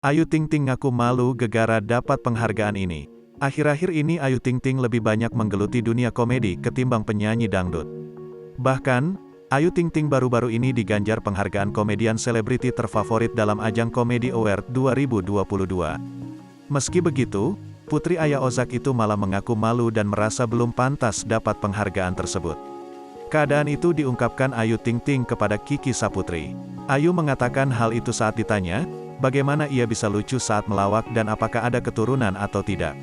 Ayu Ting Ting ngaku malu gegara dapat penghargaan ini. Akhir-akhir ini Ayu Ting Ting lebih banyak menggeluti dunia komedi ketimbang penyanyi dangdut. Bahkan, Ayu Ting Ting baru-baru ini diganjar penghargaan komedian selebriti terfavorit dalam ajang Comedy Award 2022. Meski begitu, Putri Aya Ozak itu malah mengaku malu dan merasa belum pantas dapat penghargaan tersebut. Keadaan itu diungkapkan Ayu Ting Ting kepada Kiki Saputri. Ayu mengatakan hal itu saat ditanya, bagaimana ia bisa lucu saat melawak dan apakah ada keturunan atau tidak.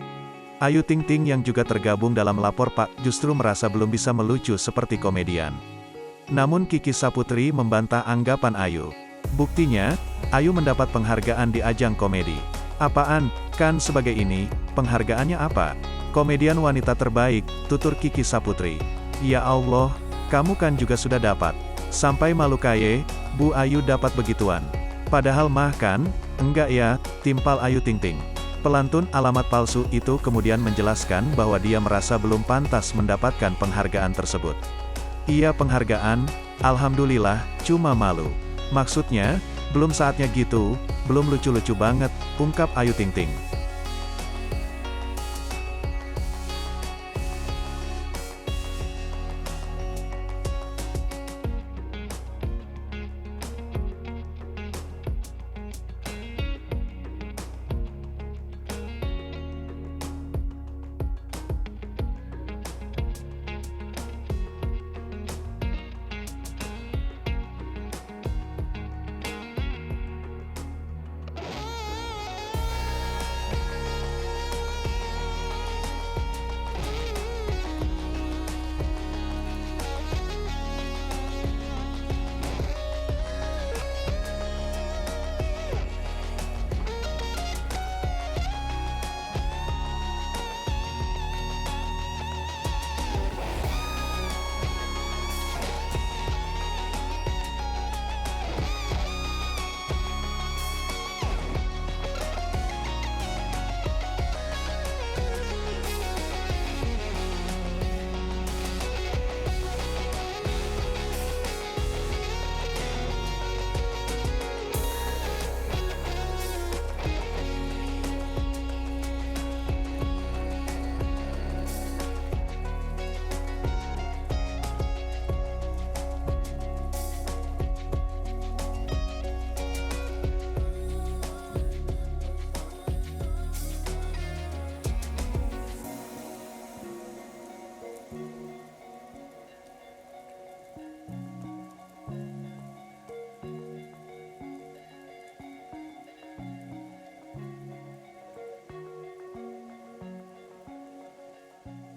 Ayu Ting Ting yang juga tergabung dalam Lapor Pak justru merasa belum bisa melucu seperti komedian. Namun Kiki Saputri membantah anggapan Ayu. Buktinya, Ayu mendapat penghargaan di ajang komedi. Apaan, kan sebagai ini, penghargaannya apa? Komedian wanita terbaik, tutur Kiki Saputri. Ya Allah, kamu kan juga sudah dapat. Sampai malu kaye, Bu Ayu dapat begituan. Padahal mah kan, enggak ya, timpal Ayu Ting Ting. Pelantun alamat palsu itu kemudian menjelaskan bahwa dia merasa belum pantas mendapatkan penghargaan tersebut. Iya penghargaan, alhamdulillah, cuma malu. Maksudnya, belum saatnya gitu, belum lucu-lucu banget, ungkap Ayu Ting Ting.